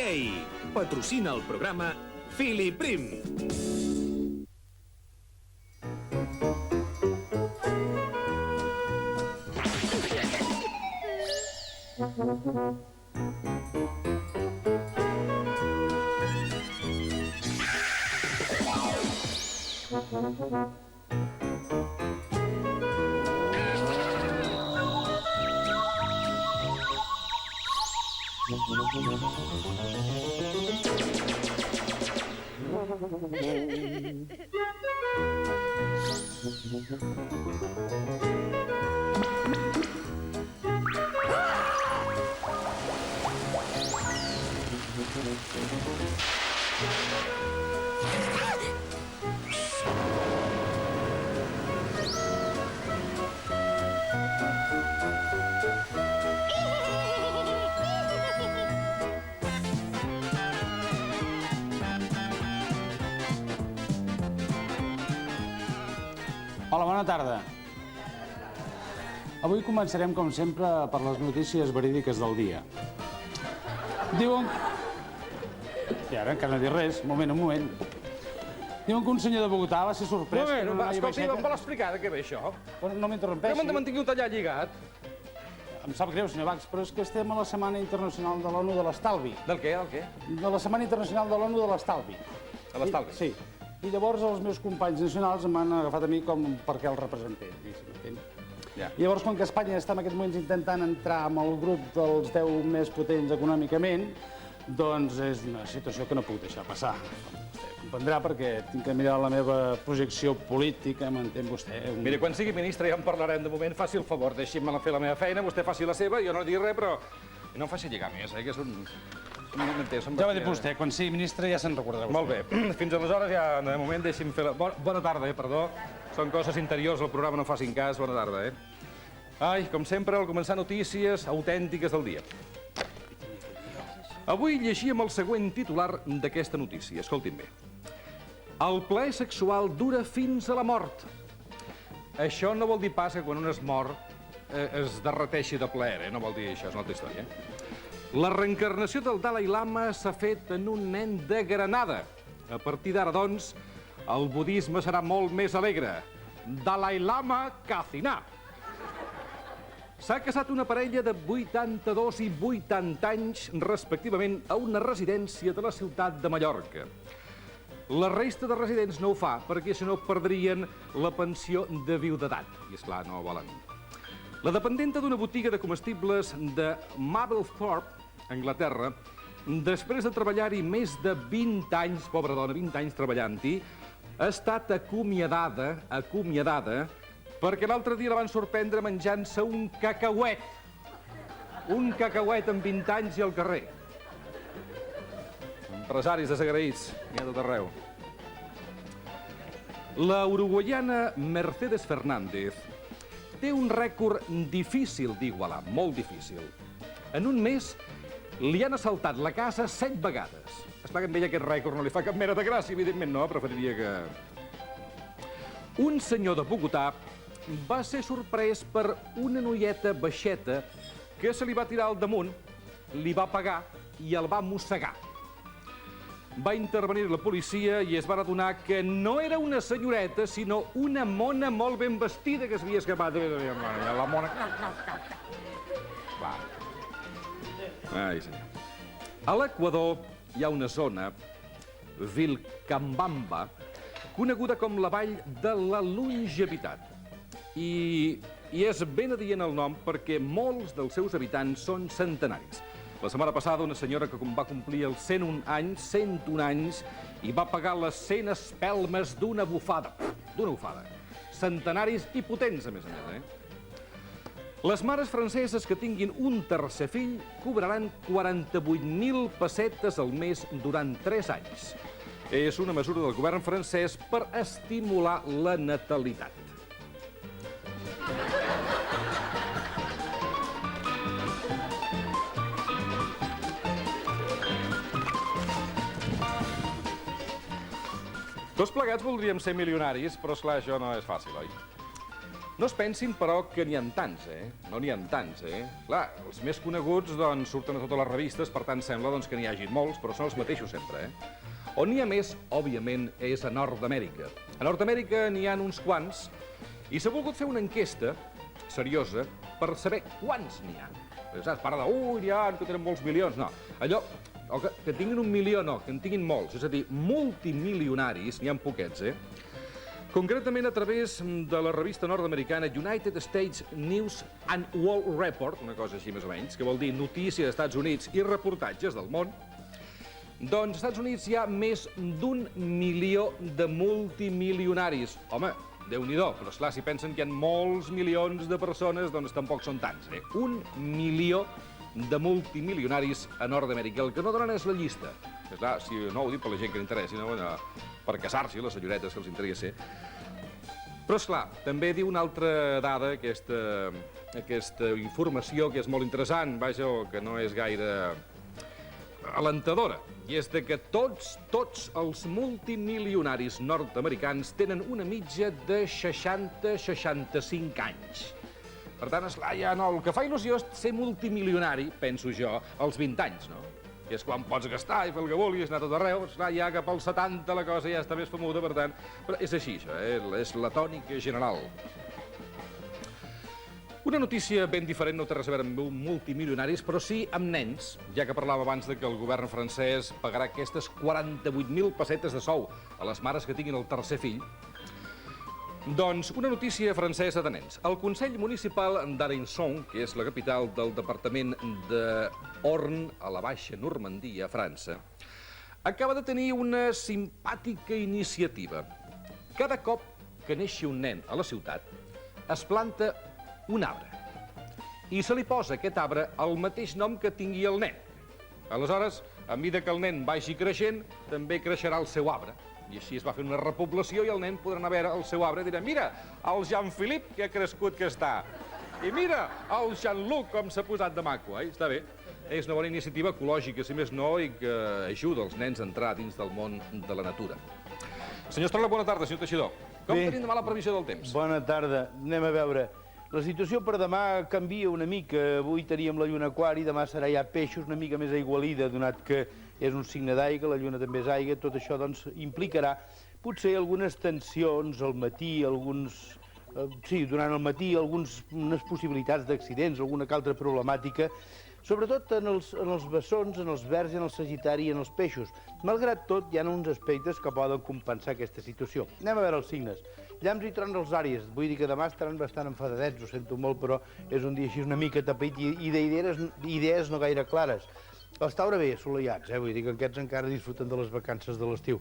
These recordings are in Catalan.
Play. Patrocina el programa Filiprim. Hola, bona tarda. Avui començarem, com sempre, per les notícies verídiques del dia. Diuen... I ara encara no he dit res. Un moment. Diuen que un senyor de Bogotà va ser sorprès... Un moment, escolti, em vol explicar de què ve això? No m'interrompeixi. Que m'han de mantenir allà lligat. Em sap greu, senyor Bax, però és que estem a la Setmana Internacional de l'ONU de l'Estalvi. Del què, del què? De la Setmana Internacional de l'ONU de l'Estalvi. De l'estalvi? Sí. I llavors els meus companys nacionals m'han agafat a mi com perquè el representé, diguéssim. Ja. I llavors, com que Espanya està en aquests moments intentant entrar en el grup dels 10 més potents econòmicament, doncs és una situació que no puc deixar passar. Vostè comprendrà perquè tinc que mirar la meva projecció política, m'entén vostè? Miri, quan sigui ministre ja en parlarem. De moment, faci el favor, deixi'm fer la meva feina, vostè faci la seva, jo no li dic res, però no em faci lligar més, que és un... Ja va dir vostè, quan sigui ministre ja se'n recordarà vostè. Molt bé, fins aleshores ja, de moment, deixi'm fer la... Bona tarda, perdó. Són coses interiors, el programa no facin cas. Bona tarda, Ai, com sempre, al començar notícies autèntiques del dia. Avui llegíem el següent titular d'aquesta notícia. Escoltin bé. El plaer sexual dura fins a la mort. Això no vol dir pas que quan un es mor es derreteixi de plaer, no vol dir això, és una altra història. La reencarnació del Dalai Lama s'ha fet en un nen de Granada. A partir d'ara, doncs, el budisme serà molt més alegre. Dalai Lama Kaciná. S'ha casat una parella de 82 i 80 anys, respectivament, a una residència de la ciutat de Mallorca. La resta de residents no ho fa, perquè si no perdrien la pensió de viudetat. I, esclar, no ho volen. La dependenta d'una botiga de comestibles de Mablethorpe, Anglaterra, després de treballar-hi més de 20 anys, pobra dona, 20 anys treballant-hi, ha estat acomiadada, perquè l'altre dia la van sorprendre menjant-se un cacauet. Un cacauet amb 20 anys i al carrer. Empresaris desagraïts, n'hi ha tot arreu. La uruguaiana Mercedes Fernández té un rècord difícil d'igualar, molt difícil. En un mes li han assaltat la casa 7 vegades. Esclar que amb ella aquest rècord no li fa cap mena de gràcia, evidentment no, preferiria que... Un senyor de Bogotà va ser sorprès per una noieta baixeta que se li va tirar al damunt, li va pegar i el va mossegar. Va intervenir la policia i es va adonar que no era una senyoreta, sinó una mona molt ben vestida que s'havia escapat. La mona... Va. Ai, senyor. A l'Equador hi ha una zona, Vilcabamba, coneguda com la Vall de la Longevitat. I és ben adient el nom perquè molts dels seus habitants són centenaris. La setmana passada una senyora que va complir els 101 anys, i va pagar les 100 espelmes d'una bufada. D'una bufada. Centenaris i potents, a més, Les mares franceses que tinguin un tercer fill cobraran 48.000 pessetes al mes durant 3 anys. És una mesura del govern francès per estimular la natalitat. Tots plegats voldríem ser milionaris, però esclar, això no és fàcil, oi? No es pensin, però, que n'hi ha tants, No n'hi ha tants, Clar, els més coneguts, doncs, surten a totes les revistes, per tant, sembla doncs, que n'hi hagi molts, però són els mateixos sempre, On n'hi ha més, òbviament, és a Nord-Amèrica. A Nord-Amèrica n'hi ha uns quants, i s'ha volgut fer una enquesta seriosa per saber quants n'hi ha. Perquè, saps, parla n'hi ha, que tenen molts milions, no. Allò, que tinguin 1 milió, no, que en tinguin molts. És a dir, multimilionaris, n'hi ha poquets, Concretament a través de la revista nord-americana United States News and World Report, una cosa així més o menys, que vol dir notícies dels Estats Units i reportatges del món, doncs als Estats Units hi ha més d'1 milió de multimilionaris. Home, Déu-n'hi-do, però esclar, si pensen que hi ha molts milions de persones, doncs tampoc són tants, 1 milió de multimilionaris a Nord-Amèrica. El que no donen és la llista. Esclar, si no ho dic per la gent que li interessi, no? Per casar-s'hi, les senyoretes que els interessi. Però, esclar, també diu una altra dada, aquesta informació que és molt interessant, vaja, que no és gaire alentadora, i és que tots els multimilionaris nord-americans tenen una mitja de 60-65 anys. Per tant, esclar, ja no, el que fa il·lusió és ser multimilionari, penso jo, als 20 anys, no? I és quan pots gastar i fer el que vulguis, anar tot arreu, esclar, ja cap als 70 la cosa ja està més famosa, per tant... Però és així, això, és la tònica general. Una notícia ben diferent no té res a veure amb multimilionaris, però sí amb nens, ja que parlava abans de que el govern francès pagarà aquestes 48.000 pessetes de sou a les mares que tinguin el tercer fill. Doncs una notícia francesa de nens. El Consell Municipal d'Alençon, que és la capital del departament d'Orne, a la Baixa Normandia, a França, acaba de tenir una simpàtica iniciativa. Cada cop que neixi un nen a la ciutat, es planta un arbre. I se li posa a aquest arbre el mateix nom que tingui el nen. Aleshores, a mesura que el nen vagi creixent, també creixerà el seu arbre. I així es va fer una repoblació i el nen podrà anar a veure el seu arbre i dirà: mira, el Jean-Philippe que ha crescut que està. I mira, el Jean-Luc com s'ha posat de maco, Està bé. És una bona iniciativa ecològica, si més no, i que ajuda els nens a entrar dins del món de la natura. Senyor Estrela, bona tarda, senyor Teixidor. Com tenim demà la previsió del temps? Bona tarda. Anem a veure. La situació per demà canvia una mica. Avui teníem la lluna aquari, demà serà ja peixos, una mica més aigualida, donat que és un signe d'aigua, la lluna també és aigua. Tot això doncs implicarà potser algunes tensions al matí, durant el matí, unes possibilitats d'accidents, alguna altra problemàtica, sobretot en els bessons, en els verds, en el sagitari i en els peixos. Malgrat tot, hi ha uns aspectes que poden compensar aquesta situació. Anem a veure els signes. Llamps i trons als àries. Vull dir que demà estaran bastant enfadadets, ho sento molt, però és un dia així una mica tapit i d'idees no gaire clares. Els Taure bé, assolellats, vull dir que aquests encara disfruten de les vacances de l'estiu.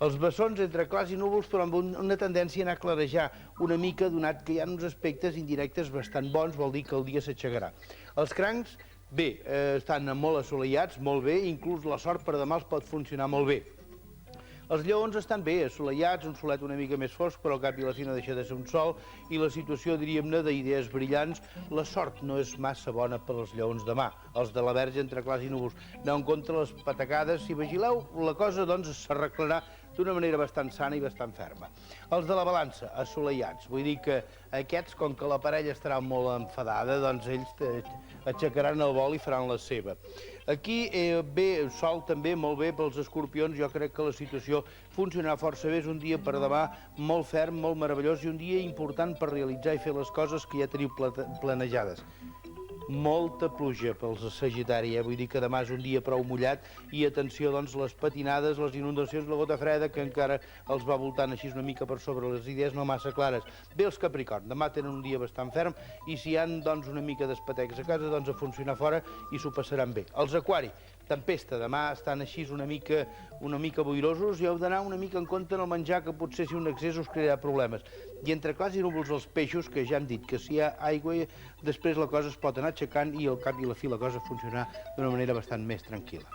Els bessons entre clars i núvols, però amb una tendència a anar a clarejar una mica, donat que hi ha uns aspectes indirectes bastant bons, vol dir que el dia s'aixecarà. Els crancs, bé, estan molt assolellats, molt bé, inclús la sort per demà els pot funcionar molt bé. Els lleons estan bé, assolellats, un solet una mica més fosc, però al cap i a la fi no deixa de ser un sol, i la situació, diríem-ne, d'idees brillants, la sort no és massa bona per als lleons demà. Els de la Verge entre clars i núvols. Aneu en compte les patacades, si vigileu, la cosa doncs s'arreglarà d'una manera bastant sana i bastant ferma. Els de la balança, assolellats. Vull dir que aquests, com que la parella estarà molt enfadada, doncs ells aixecaran el vol i faran la seva. Aquí bé, sol també, molt bé pels escorpions, jo crec que la situació funcionarà força bé, és un dia per demà molt ferm, molt meravellós i un dia important per realitzar i fer les coses que ja teniu planejades. Molta pluja pels Sagitari, vull dir que demà és un dia prou mullat i atenció, doncs, les patinades, les inundacions, la gota freda que encara els va voltant així una mica per sobre les idees no massa clares. Bé, els Capricorn, demà tenen un dia bastant ferm i si hi ha, doncs, una mica d'espetecs a casa, doncs a funcionar fora i s'ho passaran bé. Els Aquari, tempesta, demà estan així una mica boirosos i heu d'anar una mica en compte en el menjar, que potser si un excés us crearà problemes. I entre clars i núvols els peixos, que ja hem dit que si hi ha aigua, després la cosa es pot anar aixecant i al cap i a la fi la cosa funcionarà d'una manera bastant més tranquil·la.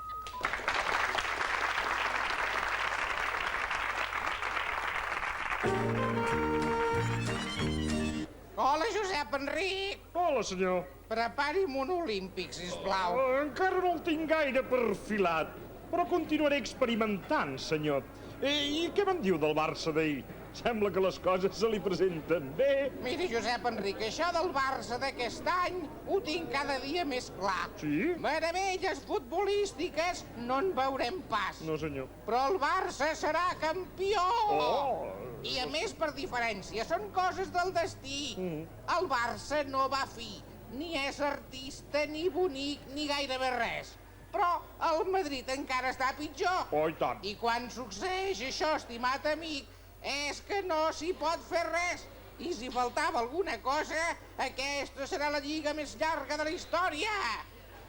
Hola, Josep Enric. Hola, senyor. Prepari'm un olímpic, sisplau. Encara no el tinc gaire perfilat, però continuaré experimentant, senyor. I què me'n diu del Barça d'ahir? Sembla que les coses se li presenten bé. Mira, Josep Enric, això del Barça d'aquest any ho tinc cada dia més clar. Sí? Meravelles futbolístiques no en veurem pas. No, senyor. Però el Barça serà campió! Oh! I a més, per diferència, són coses del destí. El Barça no va fi, ni és artista, ni bonic, ni gairebé res. Però el Madrid encara està pitjor. Oh, i tant. I quan succeeix això, estimat amic, és que no s'hi pot fer res. I si faltava alguna cosa, aquesta serà la lliga més llarga de la història.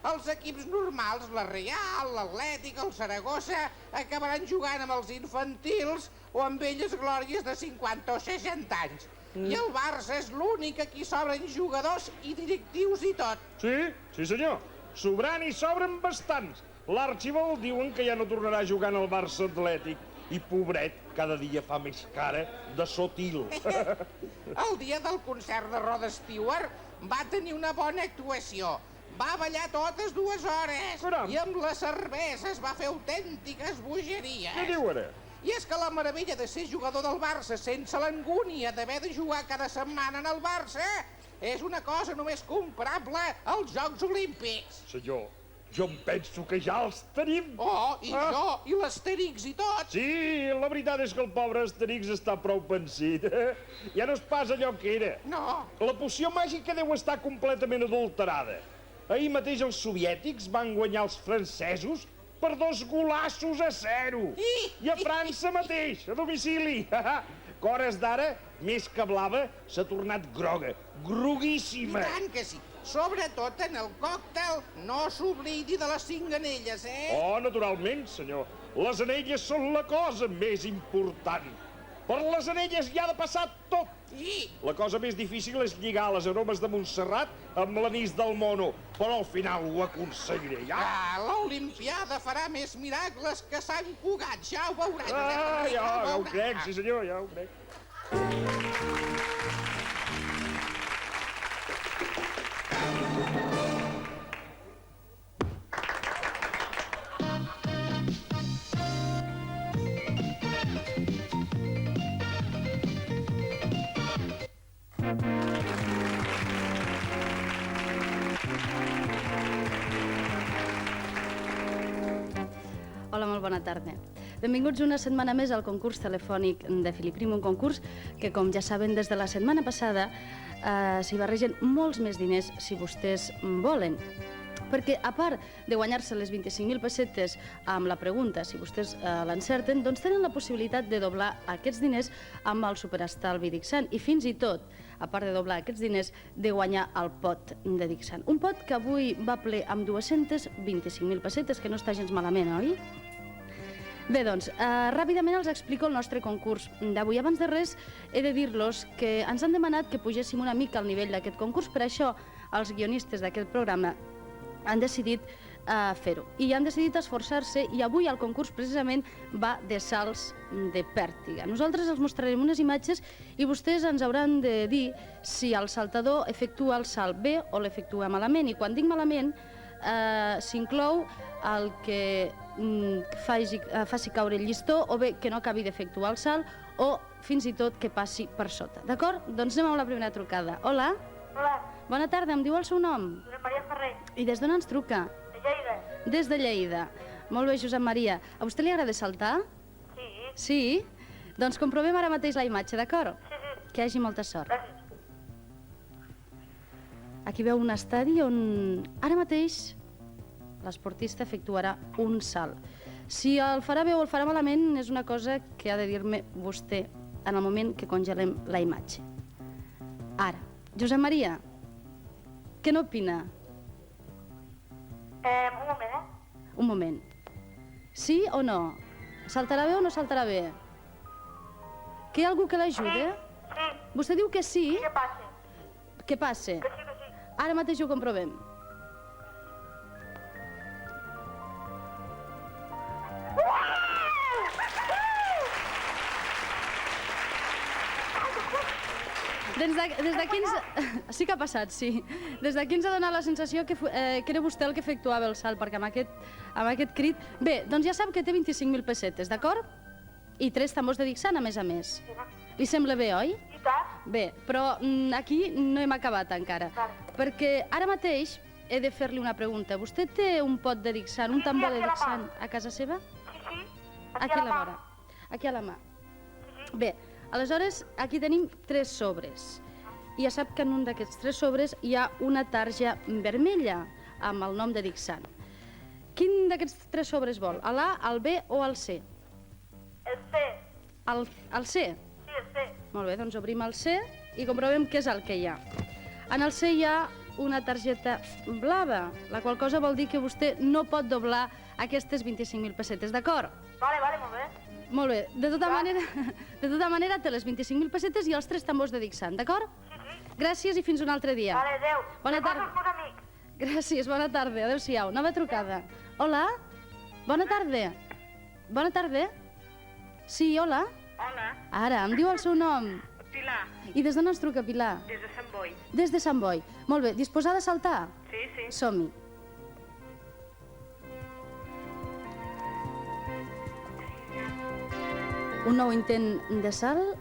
Els equips normals, la Real, l'Atlètic, el Saragossa, acabaran jugant amb els infantils o amb velles glòries de 50 o 60 anys. I el Barça és l'únic a qui sobren jugadors i directius i tot. Sí, sí senyor. Sobrant i sobren bastants. L'Archibald diuen que ja no tornarà a jugar en el Barça Atlètic. I pobret, cada dia fa més cara de sotil. El dia del concert de Rod Stewart va tenir una bona actuació. Va ballar totes 2 hores. Caram. I amb la cervesa es va fer autèntiques bogeries. Què diu ara? I és que la meravella de ser jugador del Barça sense l'angúnia d'haver de jugar cada setmana en el Barça és una cosa només comparable als Jocs Olímpics. Senyor, jo em penso que ja els tenim. Oh, i jo, i l'Asterix i tot. Sí, la veritat és que el pobre Asterix està prou pensit. Ja no és pas allò que era. No. La poció màgica deu estar completament adulterada. Ahir mateix els soviètics van guanyar els francesos per 2 golassos a 0. I a França mateix, a domicili. Que a hores d'ara, més que blava, s'ha tornat groga. I Groguíssima. tant que sí. Sobretot en el còctel, no s'oblidi de les 5 anelles, eh? Oh, naturalment, senyor. Les anelles són la cosa més important. Per les anelles hi ha de passar tot. I La cosa més difícil és lligar les aromes de Montserrat amb l'anís del mono, però al final ho aconseguiré, ja. l'Olimpiada farà més miracles que Sant Cugat, ja ho veuràs. Ja ho crec, sí senyor, ja ho crec. Hola, molt bona tarda. Benvinguts una setmana més al concurs telefònic de Fili Prim, un concurs que, com ja saben, des de la setmana passada s'hi barregen molts més diners si vostès volen. Perquè, a part de guanyar-se les 25.000 pessetes amb la pregunta, si vostès l'encerten, doncs tenen la possibilitat de doblar aquests diners amb el superestalvi Dixant i fins i tot, a part de doblar aquests diners, de guanyar el pot de Dixant. Un pot que avui va ple amb 225.000 pessetes, que no està gens malament, oi? Bé, doncs, ràpidament els explico el nostre concurs d'avui. Abans de res, he de dir-los que ens han demanat que pugéssim una mica al nivell d'aquest concurs, per això els guionistes d'aquest programa han decidit fer-ho. I han decidit esforçar-se i avui el concurs precisament va de salts de pèrtiga. Nosaltres els mostrarem unes imatges i vostès ens hauran de dir si el saltador efectua el salt bé o l'efectua malament. I quan dic malament, s'inclou el que faci caure el llistó o bé que no acabi d'efectuar el salt o fins i tot que passi per sota. D'acord? Doncs anem amb la primera trucada. Hola. Hola, Bona tarda, em diu el seu nom? Josep Maria Ferrer, I des d'on ens truca? de Lleida. Des de Lleida. Molt bé, Josep Maria. A vostè li agrada saltar? Sí, Sí? Doncs comprovem ara mateix la imatge, d'acord? sí, sí, Que hagi molta sort. gràcies. Aquí veu un estadi on ara mateix l'esportista efectuarà un salt. Si el farà bé o el farà malament és una cosa que ha de dir-me vostè en el moment que congelem la imatge. Ara, Josep Maria, què n'opina? Un moment, Un moment. Sí o no? Saltarà bé o no saltarà bé? Que hi ha algú que l'ajuda? Sí, Vostè diu que sí? què passa? Què passa? Que sí, que sí. Ara mateix ho comprovem. Des d'aquí ens... Sí que ha passat, sí. Des d'aquí ens ha donat la sensació que era vostè el que efectuava el salt, perquè amb aquest crit... Bé, doncs ja sap que té 25.000 pessetes, d'acord? I 3 tambors de Dixant, a més a més. Li sembla bé, oi? I tant. Bé, però aquí no hem acabat encara. Perquè ara mateix he de fer-li una pregunta. Vostè té un pot de Dixant, un tambor de Dixant a casa seva? Sí. Aquí a la vora. Aquí a la mà. Bé, aleshores aquí tenim 3 sobres. I ja sap que en un d'aquests 3 sobres hi ha una tarja vermella amb el nom de Dixant. Quin d'aquests 3 sobres vol? l'A, el B o el C? El C. El C? Sí, el C. Molt bé, doncs obrim el C i comprovem què és el que hi ha. En el C hi ha una targeta blava, la qual cosa vol dir que vostè no pot doblar aquestes 25.000 pessetes, d'acord? Vale, molt bé. Molt bé, de tota manera té les 25.000 pessetes i els 3 tambors de Dixant, d'acord? Sí. Gràcies i fins una altra dia. Vale, adéu. Bona tarda. Recordo els meus amics. Gràcies, bona tarda. Adéu-siau. Nova trucada. Hola? Bona tarda. Bona tarda. Sí, hola? Hola, Ara, em diu el seu nom. Pilar, I des d'on ens truca, Pilar? des de Sant Boi. Des de Sant Boi. Molt bé, disposada a saltar? Sí. Som-hi. Un nou intent de salt.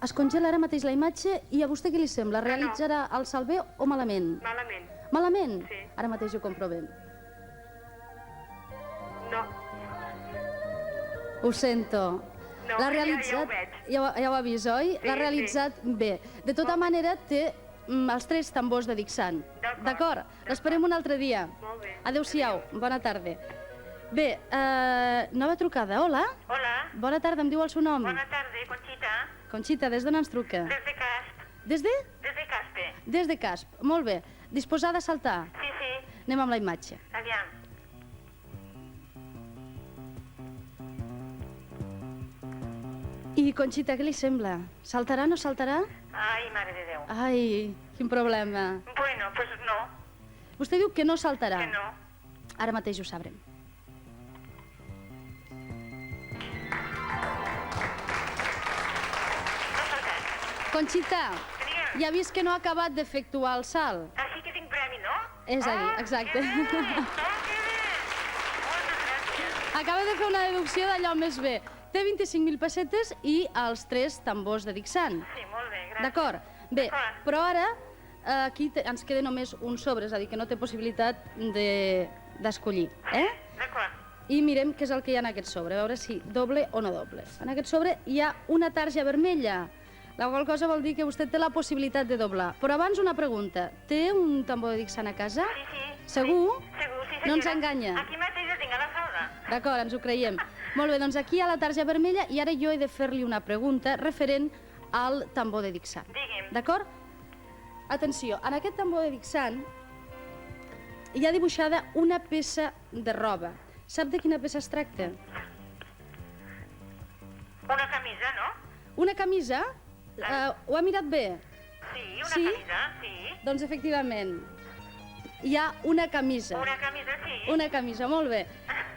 Es congela ara mateix la imatge i a vostè què li sembla? Realitzarà el salt bé o malament? Malament. Malament? Sí. Ara mateix ho comprovem. No. Ho sento. No, L'ha ja ho realitzat... veig. Ja ho ha vist, oi? Sí, L'ha realitzat bé. De tota manera, té els 3 tambors de Dixant. D'acord? L'esperem un altre dia. Molt bé. Adéu-siau. Bona tarda. Bé, nova trucada. Hola? Hola, Bona tarda, em diu el seu nom. bona tarda, Conxita. Conxita, des d'on ens truca? Des de Casp. Des de? Des de Caspe. Des de Casp. Molt bé. Disposada a saltar? Sí. Anem amb la imatge. Aviam. I, Conxita, què li sembla? Saltarà o no saltarà? Ai, mare de Déu. Ai, quin problema. Bueno, pues no, Vostè diu que no saltarà. que no. Ara mateix ho sabrem. No ha saltat. Conxita, Digue'm. ja ha vist que no ha acabat d'efectuar el salt. Així que tinc premi, no? És a dir, exacte. Que bé. Que bé. Moltes gràcies. Acaba de fer una deducció d'allò més bé. Té 25.000 pessetes i els 3 tambors de Dixant. Sí, molt bé, gràcies. D'acord? Bé, D'acord. però ara aquí ens queda només un sobre, és a dir, que no té possibilitat d'escollir. D'acord. I mirem què és el que hi ha en aquest sobre, a veure si doble o no doble. En aquest sobre hi ha una tarja vermella, la qual cosa vol dir que vostè té la possibilitat de doblar. Però abans una pregunta. Té un tambor de Dixant a casa? Sí. Segur? Segur, sí, senyora. No ens enganya. Aquí mateix la tinc a la sala. D'acord, ens ho creiem. Molt bé, doncs aquí hi ha la tarja vermella i ara jo he de fer-li una pregunta referent al tambor de Dixant. Digui'm. D'acord? Atenció, en aquest tambor de Dixant hi ha dibuixada una peça de roba. Sap de quina peça es tracta? Una camisa, no? Una camisa? Ho ha mirat bé? Sí, una Sí? camisa, sí. Doncs efectivament, hi ha una camisa. Una camisa, sí. Una camisa, molt bé.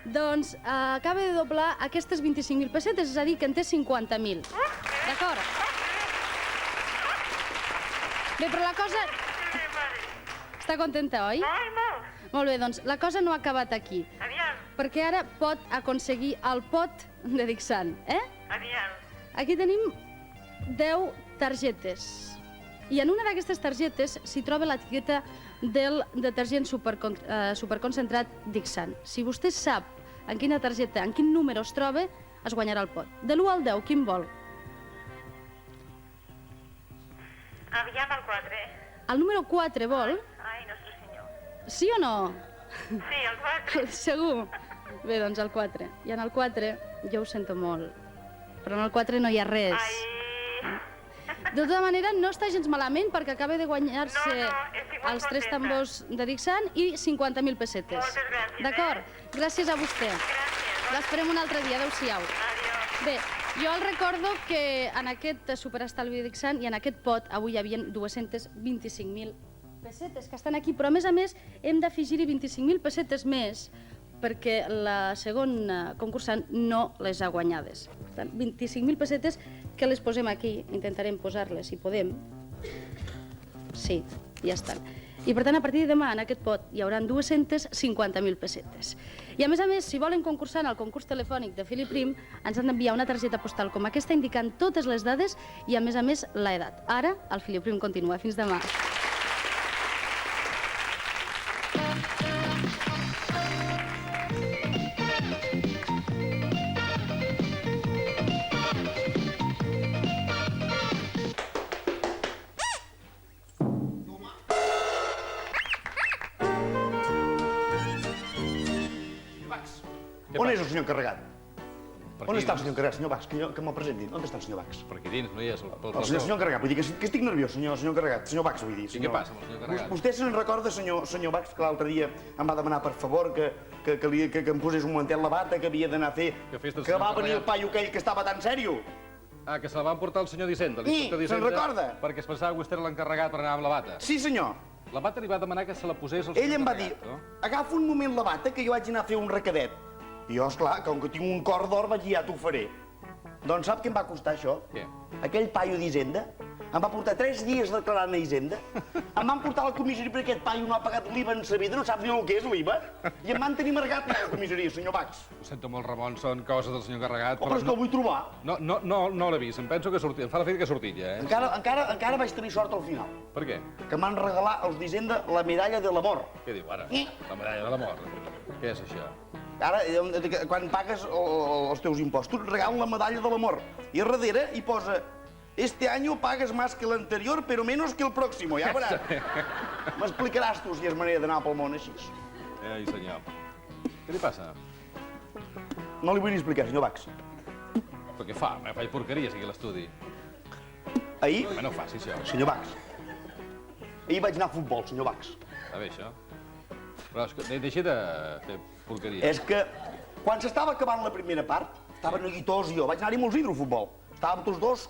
Doncs acaba de doblar aquestes 25.000 pessetes, és a dir, que en té 50.000. D'acord? Bé, però la cosa... Sí, vale. Està contenta, oi? Ai, molt. Molt bé, doncs la cosa no ha acabat aquí, Aviam, perquè ara pot aconseguir el pot de Dixant, aviam. Aquí tenim 10 targetes. I en una d'aquestes targetes s'hi troba l'etiqueta del detergent superconcentrat Dixant. Si vostè sap en quina targeta, en quin número es troba, es guanyarà el pot. De l'1 al 10, quin vol? Aviam el 4. El número 4 vol? Ai, nostre senyor. Sí o no? Sí, el 4. Segur? Bé, doncs el 4. I en el 4, jo ho sento molt, però en el 4 no hi ha res. Ai. De tota manera, no està gens malament perquè acaba de guanyar-se No, estic molt els 3 contenta. tambors de Dixant i 50.000 pessetes. Moltes gràcies, D'acord? Gràcies a vostè. Gràcies. L'esperem un altre dia. Adéu-siau. Adiós. Bé, jo el recordo que en aquest superestalvi de Dixant i en aquest pot avui hi havia 225.000 pessetes que estan aquí, però a més hem d'afegir-hi 25.000 pessetes més perquè la segona concursant no les ha guanyades. Per tant, 25.000 pessetes que les posem aquí, intentarem posar-les si podem. Sí, ja estan. I per tant, a partir de demà, en aquest pot, hi haurà 250.000 pessetes. I a més, si volen concursar en el concurs telefònic de Fili Prim, ens han d'enviar una targeta postal com aquesta indicant totes les dades i, a més, l'edat. Ara, el Fili Prim continua. Fins demà. On és el senyor encarregat? On està el senyor encarregat, senyor Bax? Que me'l presentin. On està el senyor Bax? Per aquí dins, no hi és. El senyor encarregat, vull dir que estic nerviós, senyor encarregat. Senyor Bax, vull dir. I què passa amb el senyor encarregat? Vostè se'n recorda, senyor Bax, que l'altre dia em va demanar per favor que em posés un momentet la bata, que havia d'anar a fer... Que va venir el paio aquell que estava tan sèrio. Ah, que se la van portar el senyor d'Hisenda, l'inspector se'n d'Hisenda. recorda? Perquè es pensava que vostè era l'encarregat per anar amb la bata. Sí, senyor. La bata li va demanar que se la posés al senyor Ell em va dir, encarregat, no? agafa un moment la bata que jo vaig anar a fer un recadet. I jo, esclar, com que tinc un cor d'or, vaig dir, ja t'ho faré. Doncs sap què em va costar, això? Què? Aquell paio d'Hisenda em va portar 3 dies declarant a Hisenda. Em van portar a la comissaria perquè aquest paio no ha pagat l'IVA en sa vida, no saps ni el que és l'IVA. I em van tenir amargat a la comissaria, senyor Bax. Ho sento molt, Ramon, són coses del senyor encarregat. Però és que el vull trobar. No l'he vist, em penso que ha sortit. Em fa l'efecte que ha sortit ja, Encara vaig tenir sort al final. Per què? Que m'han regalat els d'Hisenda la medalla de l'amor. Què diu ara? La medalla de la mort. Què és això? Ara, quan pagues els teus impostos, regalen la medalla de l'amor. I a darrere hi posa: este año pagues más que l'anterior, però menos que el próximo. Ja veuràs. M'explicaràs tu si és manera d'anar pel món així. Ai, senyor. Què li passa? No li vull ni explicar, senyor Bax. Però què fa? Faig porqueries aquí a l'estudi. Ahir, Home, no faci això. senyor Bax, ahir vaig anar a futbol, senyor Bax. Està bé, això. Però deixi de fer porqueries. És que quan s'estava acabant la primera part, estaven aquí tots i jo, vaig anar-hi amb els hidro a futbol. Estàvem tots dos,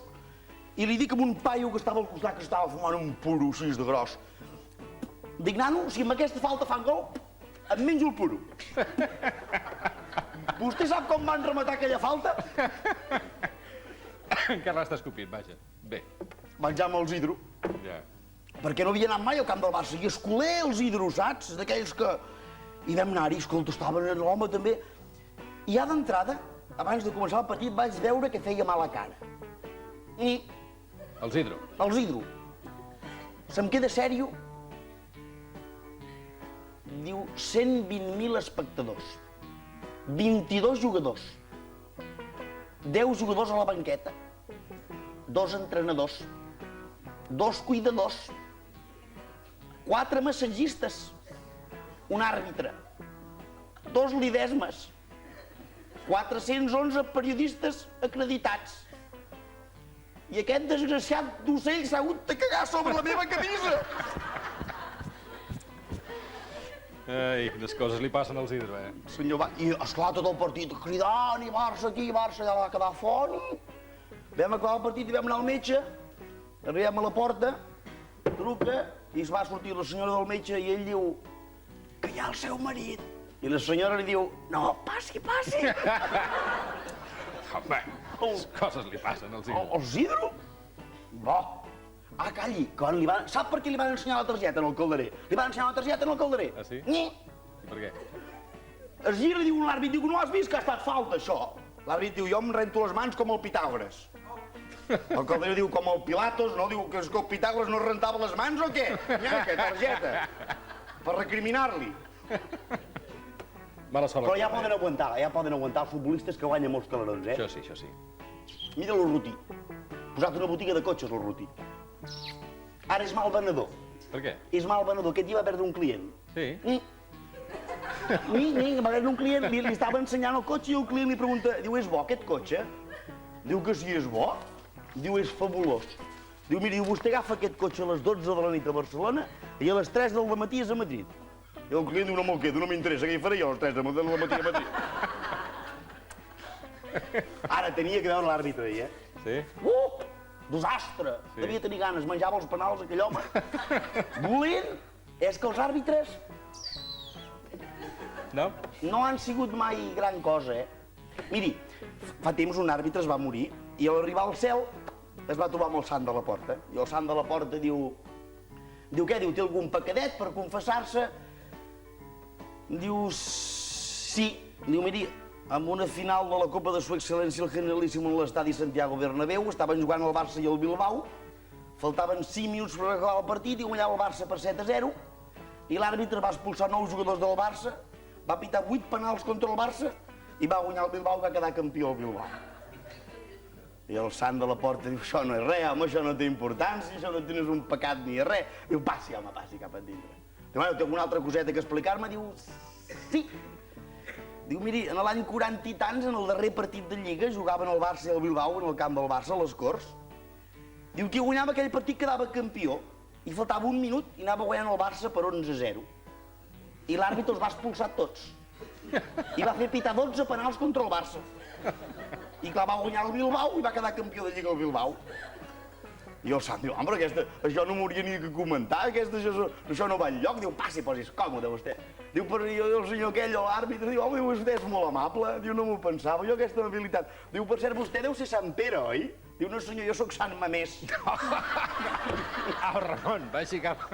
i li dic a un paio que estava al costat que estava fumant un puro així de gros. Dic, nano, si amb aquesta falta fan gol, em menjo el puro. Vostè sap com van rematar aquella falta? Encara l'està escopint, vaja. Bé, Vaig anar amb els hidro, ja. perquè no havia anat mai al camp del Barça, i escoler els hidro, saps? D'aquells que... I vam anar-hi, escolta, estava l'home també. I ja d'entrada, abans de començar el partit, vaig veure que feia mala cara. I Els hidro. els hidro. Se'm queda sèrio. Diu 120.000 espectadors, 22 jugadors, 10 jugadors a la banqueta, 2 entrenadors, 2 cuidadors, 4 massatgistes, un àrbitre, 2 lidesmes, 411 periodistes acreditats. I aquest desgraciat d'ocell s'ha hagut de cagar sobre la meva camisa. Ai, quines coses li passen als hidro, eh? Senyor, i esclar tot el partit cridant, i Barça aquí, Barça allà, va quedar fònic. Vam acabar el partit i vam anar al metge, arribem a la porta, truca, i es va sortir la senyora del metge i ell diu que hi ha el seu marit. I la senyora li diu, no, passi, passi. Home, quines coses li passen als hidro. Els hidro? Bo. Ah, calli, quan li van... Sap per què li van ensenyar la targeta en el calderer? Li van ensenyar la targeta en el calderer. Ah, sí? Ni. Per què? Es gira i diu l'àrbit, diu, no has vist que ha estat falta, això? L'àrbit diu, jo em rento les mans com el Pitàgores. El calderer diu, com el Pilatos, no? Diu que el Pitàgores no es rentava les mans o què? Nyaca, targeta. Per recriminar-li. Mala sort. Però ja poden aguantar els futbolistes que guanyen molts calarons, eh? Això sí, això sí. Mira l'Urruti. Posat una botiga de cotxes, l'Urruti. Ara és mal venedor. Per què? És mal venedor. Aquest dia va perdre un client. Sí. Va perdre un client, li estava ensenyant el cotxe i el client li pregunta, diu, és bo aquest cotxe? Diu que sí, és bo. Diu, és fabulós. Diu, mira, vostè agafa aquest cotxe a les 12 de la nit a Barcelona i a les 3 del matí és a Madrid. I el client diu, no me'l quedo, no m'interessa, què hi faré jo a les 3 del matí a Madrid? Ara tenia que veure l'àrbitre ahir, eh? Sí? Desastre! Sí. Devia tenir ganes, menjava els penals aquell home. Dolent és que els àrbitres No? no han sigut mai gran cosa, eh? Miri, fa temps un àrbitre es va morir i a l'arribar al cel es va trobar amb el sant de la porta. I el sant de la porta diu, Diu, què? Diu, té algun pecadet per confessar-se? Diu, sí. Diu, miri, en una final de la Copa de Su Excel·lència el Generalíssim en l'estadi Santiago Bernabéu, estaven jugant el Barça i el Bilbao, faltaven 5 minuts per acabar el partit i guanyava el Barça per 7-0, i l'àrbitre va expulsar 9 jugadors del Barça, va pitar 8 penals contra el Barça i va guanyar el Bilbao i va quedar campió el Bilbao. I el sant de la porta diu, això no és res, home, això no té importància, això no tens un pecat ni res. Diu, passi, home, passi cap endintre. Diu, bueno, té alguna altra coseta que explicar-me? Diu, sí. Diu, miri, en l'any 40 i tants, en el darrer partit de Lliga, jugaven el Barça i el Bilbao en el camp del Barça, a les Corts. Diu, qui guanyava aquell partit quedava campió, i faltava un minut i anava guanyant el Barça per 11-0. I l'àrbitre els va expulsar tots. I va fer pitar 12 penals contra el Barça. I clar, va guanyar el Bilbao i va quedar campió de Lliga el Bilbao. I el sant diu, home, això no m'hauria ni que comentar, això no va enlloc. Diu, passi, posi's còmode, vostè. Diu, però el senyor aquell, l'àrbitre, diu, home, vostè és molt amable. Diu, no m'ho pensava, jo aquesta amabilitat. Diu, per cert, vostè deu ser Sant Pere, oi? Diu, no senyor, jo sóc Sant Mamés. Au, Ramon, vagi cap...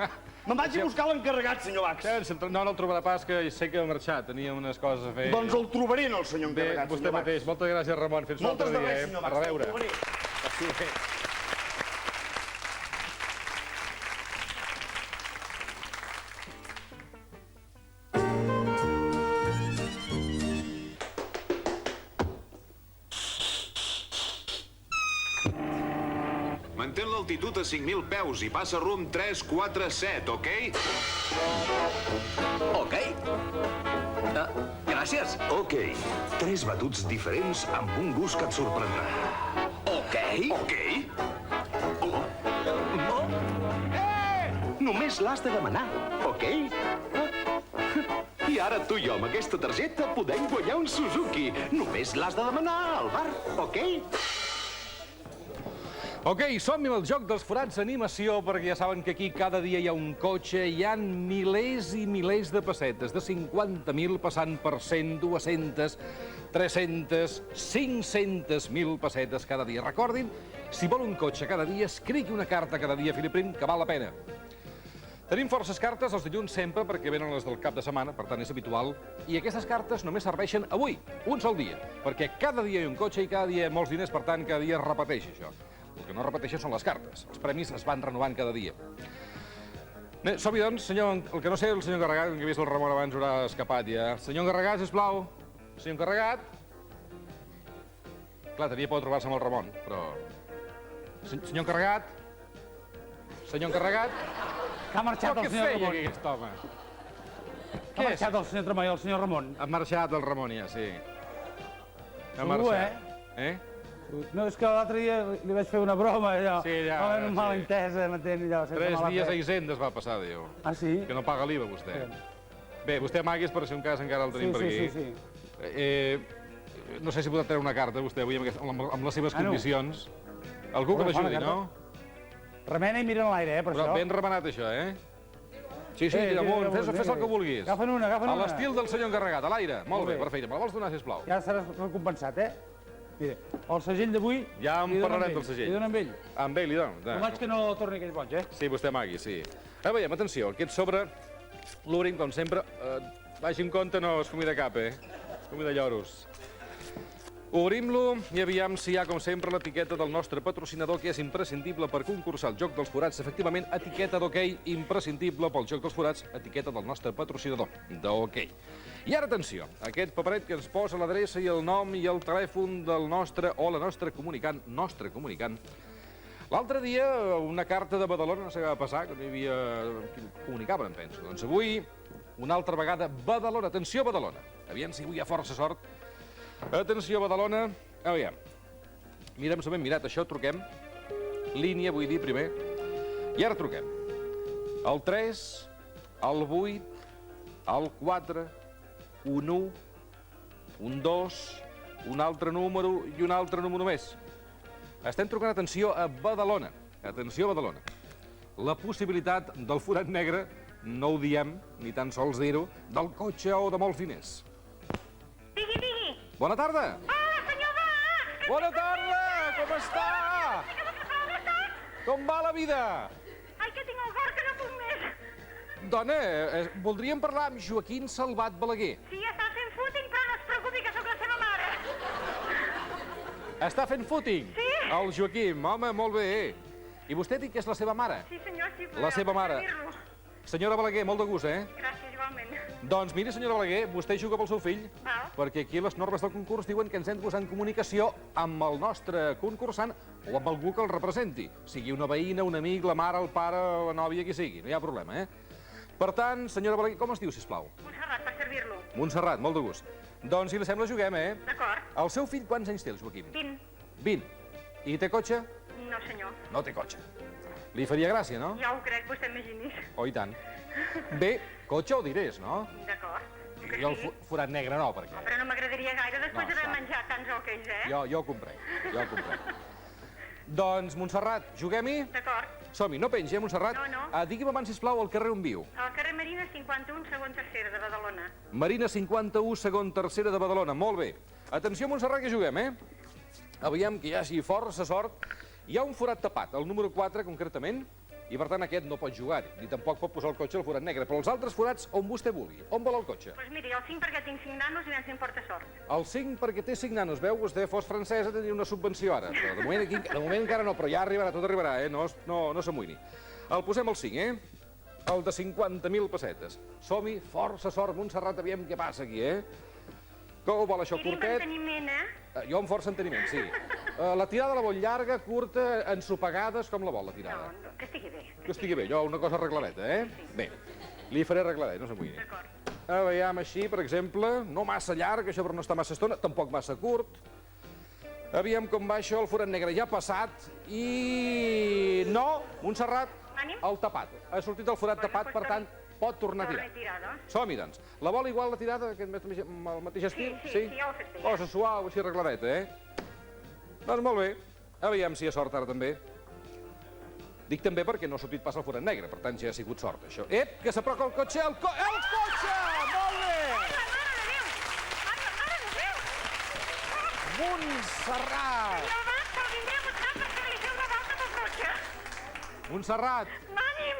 Me'n vaig a buscar l'encarregat, senyor Bax. No el trobarà pas, que sé que ha marxat, tenia unes coses a fer. Doncs el trobaré, no, el senyor Bé, encarregat, vostè senyor Bax. mateix. Moltes gràcies, Ramon. Fins l'altre dia, Moltes de res, senyor A Bax, el reveure. trobaré. Sí, bé. Mantén l'altitud a 5.000 peus i passa rumb 347, ok? Ok. Gràcies. Ok. 3 batuts diferents amb un gust que et sorprendrà. Ok. Ok? Només l'has de demanar, ok? I ara tu i jo amb aquesta targeta podem guanyar un Suzuki. Només l'has de demanar al bar, ok? Ok, som-hi amb el joc dels forats animació, perquè ja saben que aquí cada dia hi ha un cotxe, hi ha milers i milers de pessetes, de 50.000 passant per 100, 200, 300, 500.000 pessetes cada dia. Recordin, si vol un cotxe cada dia, escrigui una carta cada dia a Filiprim, que val la pena. Tenim forces cartes els dilluns sempre, perquè venen les del cap de setmana, per tant és habitual, i aquestes cartes només serveixen avui, un sol dia, perquè cada dia hi ha un cotxe i cada dia hi ha molts diners, per tant cada dia es repeteix això. El que no repeteixen són les cartes. Els premis es van renovant cada dia. Bé, som-hi, doncs, senyor... El que no sé, el senyor encarregat, que he vist el Ramon abans, haurà escapat ja. Senyor encarregat, sisplau. Senyor encarregat. Clar, tenia por de trobar-se amb el Ramon, però... Senyor encarregat. Senyor encarregat. Que ha marxat el senyor Què feia Ramon. aquí, aquest home? Que ha marxat el senyor Tremall, el senyor Ramon. Ha marxat el Ramon, ja, sí. Ha Segur, marxat. Eh? No, és que l'altre dia li vaig fer una broma, allò. Sí, ja, Va haver una mala sí. entesa, m'entén, allò. sense 3 mala dies fe. a Hisendes va passar, diu. Ah, sí? Que no paga l'IVA, vostè. Bé, vostè amaguis, per si un cas encara el tenim per aquí. Sí. No sé si podrà treure una carta, vostè, avui, amb les seves condicions. Algú que Home, fa l'ajudi, una no? Remena i mira en l'aire, per Però això. ben remenat, això, eh? Sí, tira damunt, amunt, fes el que vulguis. Agafa'n una. A l'estil del senyor encarregat, a l'aire. Molt bé, bé. perfecte. Me la vols donar, sisplau? Ja seràs recompensat, eh? Mira, el segell d'avui... Ja en li dono parlarem amb del ell, segell. Li dono amb ell. Amb ell li dono. No vaig que no torni aquell boig, eh? Sí, vostè amagui, sí. Veiem, atenció, aquest sobre l'obrim, com sempre. Vagi en compte, no es fumi de cap, eh? Es fumi de lloros. Obrim-lo i aviam si hi ha, com sempre, l'etiqueta del nostre patrocinador, que és imprescindible per concursar el Joc dels Forats. Efectivament, etiqueta d'hoquei imprescindible pel Joc dels Forats, etiqueta del nostre patrocinador, d'hoquei. I ara, atenció, aquest paperet que ens posa l'adreça i el nom i el telèfon del nostre o la nostra comunicant, L'altre dia, una carta de Badalona, no sé què va passar, que no hi havia... qui comunicaven, em penso. Doncs avui, una altra vegada, Badalona. Atenció, Badalona. Aviam si avui hi ha força sort. Atenció, Badalona. Aviam. Mirem, s'ho ben mirat, això, truquem. Línia, vull dir, primer. I ara truquem. El 3, el 8, el 4, un 1, un 2, un altre número i un altre número més. Estem trucant atenció a Badalona. Atenció, Badalona. La possibilitat del forat negre, no ho diem, ni tan sols dir-ho, del cotxe o de molts diners. Digui. Bona tarda! Hola, senyor Bach! Bona tarda! Com està? Com està? Com va la vida? Ai, que tinc el cor que no puc més. Dona, voldríem parlar amb Joaquim Salvat Balaguer. Sí, està fent footing, però no es preocupi que sóc la seva mare. Està fent footing? Sí. El Joaquim, home, molt bé. I vostè diu que és la seva mare? Sí, senyor, sí. La seva mare. Senyora Balaguer, molt de gust, Gràcies, igualment. Doncs miri, senyora Balaguer, vostè juga pel seu fill, Val. perquè aquí les normes del concurs diuen que ens hem de posar en comunicació amb el nostre concursant o amb algú que el representi, sigui una veïna, un amic, la mare, el pare, la nòvia, qui sigui, no hi ha problema, Per tant, senyora Balaguer, com es diu, sisplau? Montserrat, per servir-lo. Montserrat, molt de gust. Doncs, si li sembla, juguem, D'acord. El seu fill quants anys té, el Joaquim? 20. 20. I té cotxe? No, senyor. No té cotxe. Li faria gràcia, no? Ja ho crec, vostè imaginis. Oh, i tant. Bé, cotxe o dirés, no? D'acord. I el forat negre no, perquè... Però no m'agradaria gaire després No, d'haver està. menjat tants oqueis, Jo ho comprenc, Doncs, Montserrat, juguem-hi? D'acord. Som-hi, no pengi, Montserrat? No. Digui'm abans, sisplau, el carrer on viu. Al carrer Marina 51, segon tercera, de Badalona. Marina 51, segon tercera de Badalona. Molt bé. Atenció, Montserrat, que juguem, Aviam que hi hagi força sort. Hi ha un forat tapat, el número 4, concretament, i per tant aquest no pot jugar-hi, ni tampoc pot posar el cotxe al forat negre, però els altres forats on vostè vulgui. On vol el cotxe? Doncs miri, el 5 perquè tinc 5 nanos i ens importa sort. El 5 perquè té 5 nanos. Veu, vostè fos francesa tenia una subvenció ara. Però de moment encara no, però ja arribarà, tot arribarà, No s'amoïni. El posem al 5, El de 50.000 pessetes. Som-hi, força sort, Montserrat, aviam què passa aquí, Com ho vol això, Tiri curtet? manteniment, Jo amb força enteniment, sí. La tirada la vol llarga, curta, ensopegades, com la vol, la tirada? No, que estigui bé. Que estigui bé, jo una cosa arregladeta, Bé, li faré arregladet, no s'amoïni. D'acord. Aviam així, per exemple, no massa llarg, això per no estar massa estona, tampoc massa curt. Aviam com va això, el forat negre ja ha passat, i... No, Montserrat, Ànim. el tapat. Ha sortit el forat tapat, per tant, pot tornar a tirar. Torna a tirar, doncs. Som-hi, doncs. La vol igual la tirada, amb el mateix estil? Sí, ja ho he fet bé, ja. Cosa suau, així arregladeta, Doncs molt bé. Aviam si hi ha sort ara també. Dic també perquè no ha sortit pas el forat negre, per tant ja ha sigut sort, això. Ep, que s'apropa el cotxe, el cotxe! Molt bé! Mare de Déu! Mare de Déu! Montserrat! I el banc se'l vindré a buscar perquè li feu la volta pel cotxe. Montserrat, M'ànim!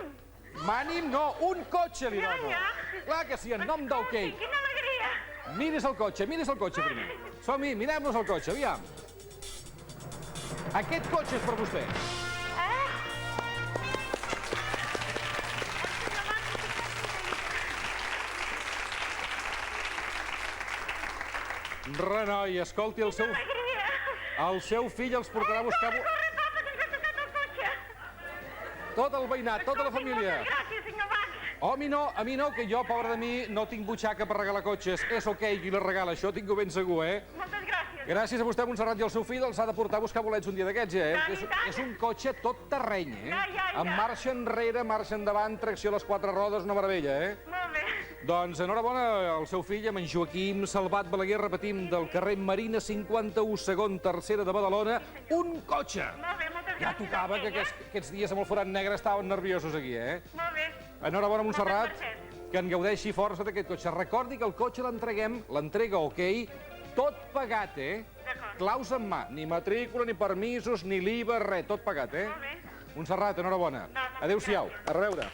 m'ànim no, un cotxe li dono. Ja. Clar que sí, en nom del Escolti, Kate. quina alegria! Miris el cotxe primer. Som-hi, mirem-nos el cotxe, aviam. Aquest cotxe és per vostè. Renoi, escolti, el seu fill els portarà a buscar... Corre, papa, que ens ha tocat el cotxe! Tot el veïnat, tota la família. Moltes gràcies, senyor Bach. Oh, a mi no, que jo, pobre de mi, no tinc butxaca per regalar cotxes. És ok qui la regala, això tinc-ho ben segur, Moltes gràcies. Gràcies a vostè, Montserrat, i el seu fill els ha de portar a buscar bolets un dia d'aquests, Tant i tant. És un cotxe tot terreny, Ja. Amb marxa enrere, marxa endavant, tracció a les 4 rodes, una meravella, Molt bé. Doncs enhorabona al seu fill, amb en Joaquim Salvat Balaguer, repetim, del carrer Marina 51, segon tercera de Badalona, un cotxe. Molt bé, moltes gràcies. Ja tocava que aquests dies amb el forat negre estaven nerviosos aquí, Molt bé. Enhorabona, Montserrat, Moltes mercès. que en gaudeixi força d'aquest cotxe. Recordi que el cotxe l'entrega ok, tot pagat, D'acord. Claus en mà, ni matrícula, ni permisos, ni l'IVA, res, tot pagat, Molt bé. Montserrat, enhorabona. Va, moltes Adéu-siau, gràcies. a reveure.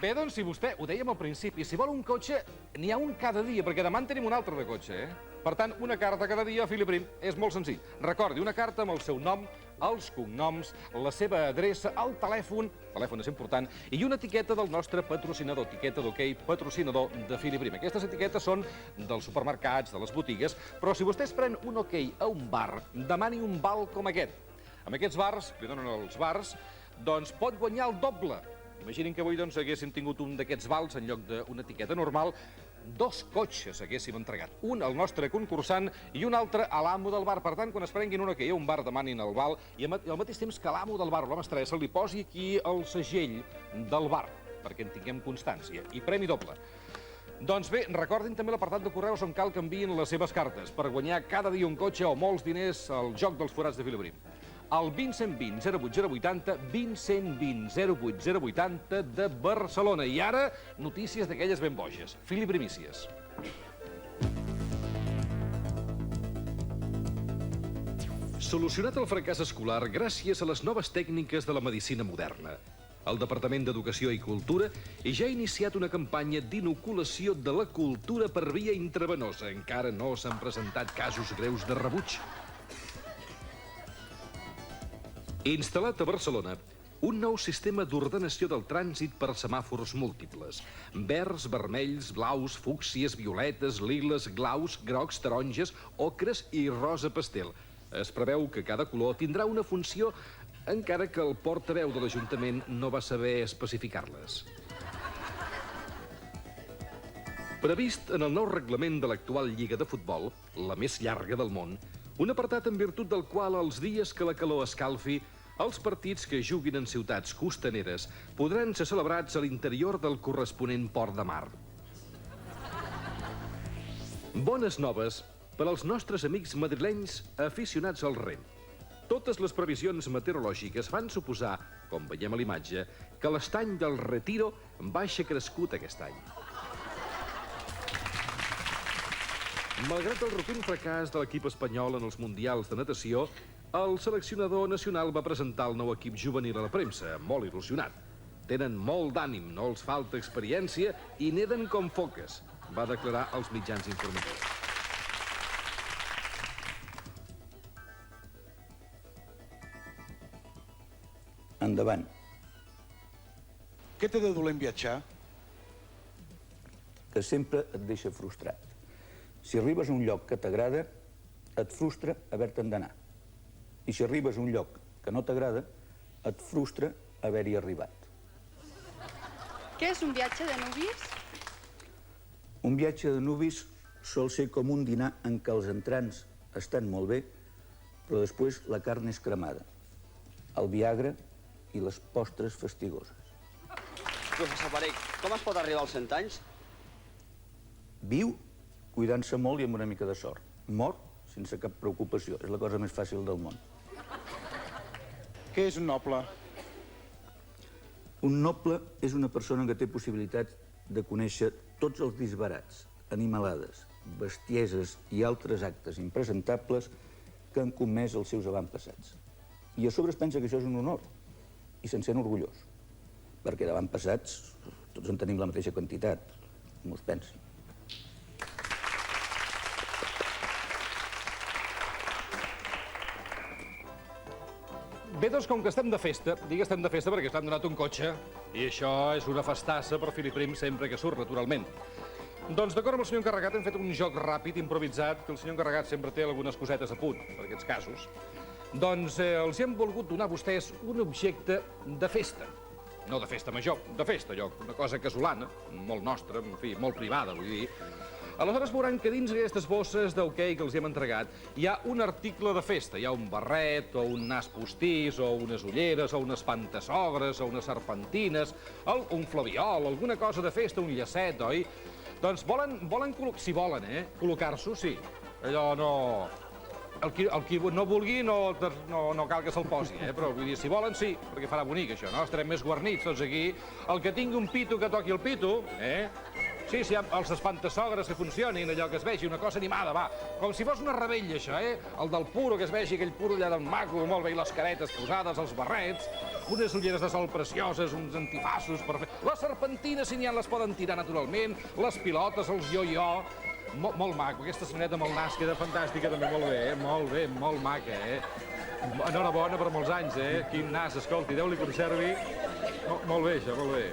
Bé, doncs, si vostè, ho dèiem al principi, si vol un cotxe, n'hi ha un cada dia, perquè demà en tenim un altre de cotxe, Per tant, una carta cada dia a Filiprim. És molt senzill. Recordi, una carta amb el seu nom, els cognoms, la seva adreça, el telèfon és important, i una etiqueta del nostre patrocinador, etiqueta d'OK, patrocinador de Filiprim. Aquestes etiquetes són dels supermercats, de les botigues, però si vostè es pren un OK a un bar, demani un val com aquest. Amb aquests bars, li donen els bars, doncs pot guanyar el doble. Imaginin que avui haguéssim tingut un d'aquests vals en lloc d'una etiqueta normal, 2 cotxes haguéssim entregat. Un al nostre concursant i un altre a l'amo del bar. Per tant, quan es prenguin una que hi ha un bar, demanin el val i al mateix temps que l'amo del bar, l'home estrella, li posi aquí el segell del bar, perquè en tinguem constància. I premi doble. Doncs bé, recordin també l'apartat de correus on cal que enviïn les seves cartes per guanyar cada dia un cotxe o molts diners al joc dels forats de Filiprim. El 20 120 08080, 20 120 08080 de Barcelona. I ara, notícies d'aquelles ben boges. Filiprimícies. Solucionat el fracàs escolar gràcies a les noves tècniques de la medicina moderna. El Departament d'Educació i Cultura ja ha iniciat una campanya d'inoculació de la cultura per via intravenosa. Encara no s'han presentat casos greus de rebuig. Instal·lat a Barcelona, un nou sistema d'ordenació del trànsit per semàfors múltiples. Verds, vermells, blaus, fúcsies, violetes, liles, glaus, grocs, taronges, ocres i rosa pastel. Es preveu que cada color tindrà una funció, encara que el portaveu de l'Ajuntament no va saber especificar-les. Previst en el nou reglament de l'actual Lliga de Futbol, la més llarga del món, un apartat en virtut del qual els dies que la calor escalfi, els partits que juguin en ciutats costaneres podran ser celebrats a l'interior del corresponent port de mar. Bones noves per als nostres amics madrilenys aficionats al rem. Totes les previsions meteorològiques van suposar, com veiem a l'imatge, que l'estany del Retiro baixa crescut aquest any. Malgrat el rotund fracàs de l'equip espanyol en els mundials de natació, el seleccionador nacional va presentar el nou equip juvenil a la premsa, molt il·lusionat. Tenen molt d'ànim, no els falta experiència i neden com foques, va declarar als mitjans informatius. Endavant. Què té de dolent viatjar? Que sempre et deixa frustrat. Si arribes a un lloc que t'agrada, et frustra haver-te'n d'anar. I si arribes a un lloc que no t'agrada, et frustra haver-hi arribat. Què és un viatge de nuvis? Un viatge de nuvis sol ser com un dinar en què els entrants estan molt bé, però després la carn és cremada, el viagra i les postres fastigoses. Professor Perec, com es pot arribar als 100 anys? Viu cuidant-se molt i amb una mica de sort. Mor sense cap preocupació. És la cosa més fàcil del món. Què és un noble? Un noble és una persona que té possibilitat de conèixer tots els disbarats, animalades, bestieses i altres actes impresentables que han comès els seus avantpassats. I a sobre es pensa que això és un honor i se'n sent orgullós, perquè d'avantpassats tots en tenim la mateixa quantitat, com us pensi. Bé, doncs, com que estem de festa, dic estem de festa perquè ens han donat un cotxe i això és una festassa per Filip Prim sempre que surt, naturalment. Doncs d'acord amb el senyor encarregat hem fet un joc ràpid, improvisat, que el senyor encarregat sempre té algunes cosetes a punt per aquests casos. Doncs els hem volgut donar a vostès un objecte de festa. No de festa major, de festa, allò, una cosa casolana, molt nostra, en fi, molt privada, vull dir. Aleshores veuran que dins aquestes bosses d'hoquei que els hem entregat hi ha un article de festa. Hi ha un barret, o un nas postís, o unes ulleres, o unes pantassogres, o unes serpentines, un flabiol, alguna cosa de festa, un llacet, oi? Doncs si volen, col·locar-s'ho, sí. Allò no... El qui no vulgui no cal que se'l posi, però vull dir, si volen sí, perquè farà bonic això, no? Estarem més guarnits tots aquí. El que tingui un pito que toqui el pito, Sí, els espantassogres que funcionin, allò que es vegi, una cosa animada, va. Com si fos una rebella, això, El del puro, que es vegi aquell puro allà del maco, molt bé, i les caretes posades, els barrets, unes ulleres de sol precioses, uns antifassos per fer... Les serpentines, si n'hi ha, les poden tirar naturalment, les pilotes, els yo-yo... Molt maco, aquesta senyoreta amb el nas queda fantàstica també, molt bé, molt maca, Enhorabona per molts anys, Quin nas, escolti, Déu li conservi. Molt bé, això, molt bé.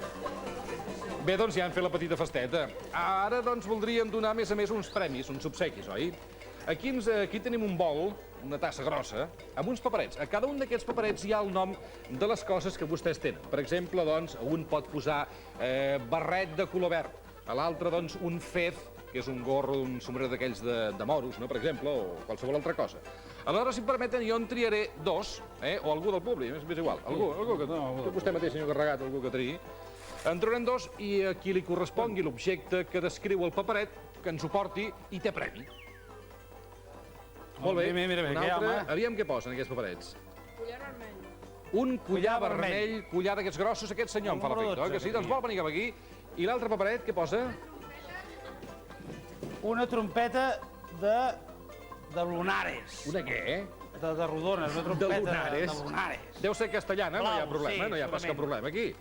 Bé, doncs ja hem fet la petita festeta. Ara, doncs, voldríem donar, a més, uns premis, uns obsequis, oi? Aquí tenim un bol, una tassa grossa, amb uns paperets. A cada un d'aquests paperets hi ha el nom de les coses que vostès tenen. Per exemple, doncs, un pot posar barret de color verd, a l'altre, doncs, un fez, que és un gorro, un sombrero d'aquells de moros, no?, per exemple, o qualsevol altra cosa. Aleshores, si em permeten, jo en triaré dos, o algú del públic, és igual, algú que vostè mateix, senyor Carregat, algú que triï. En trobarem dos i a qui li correspongui l'objecte que descriu el paperet, que ens ho porti i té premi. Molt bé, un altre. Aviam què posen aquests paperets. Collar vermell. Un collar vermell, collar d'aquests grossos, aquest senyor em fa l'efecte, oi que sí? Doncs vol venir cap aquí. I l'altre paperet, què posa? Una trompeta de lunares. Una què? de rodones, una De trompeta lunares. de lunares. Deu ser castellana, no hi ha Blau, problema, sí, no hi ha pas cap segurament. problema aquí.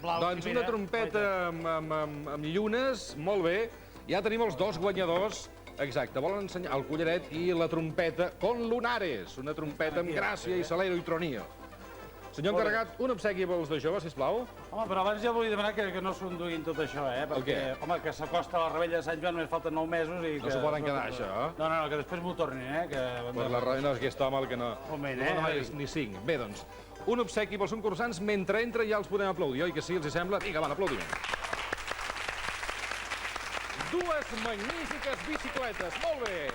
Blau, Doncs primera, una trompeta amb llunes, molt bé. Ja tenim els dos guanyadors. Exacte, volen ensenyar el collaret i la trompeta con lunares. Una trompeta amb gràcia i salero i tronio. Senyor encarregat, un obsequi pels de joves, sisplau. Home, però abans ja volia demanar que no s'ho enduguin tot això, perquè, home, que s'acosta la rebella de Sant Joan, només falten 9 mesos i que... No s'ho poden quedar, això, No, que després m'ho tornin, que... Per la raó, no, és aquest home el que no... Moment, No ni 5. Bé, doncs, un obsequi pels concursants. Mentre entra ja els podem aplaudir, oi que sí? Els hi sembla? Vinga, va, aplaudiment. Dues magnífiques bicicletes, molt bé!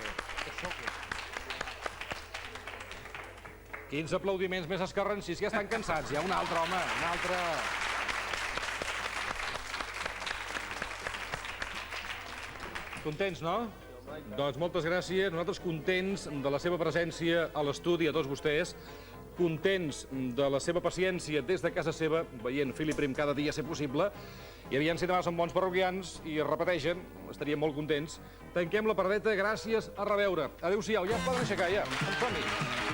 Quins aplaudiments més escarransits, ja estan cansats. Hi ha un altre, home, un altre... Contents, no? Doncs moltes gràcies. Nosaltres contents de la seva presència a l'estudi, a tots vostès, contents de la seva paciència des de casa seva, veient Fili Prim cada dia ser possible, i aviam si demà són bons parroquians i repeteixen, estaríem molt contents. Tanquem la paradeta, gràcies, a reveure. Adéu-siau, ja es poden aixecar, ja. Som-hi.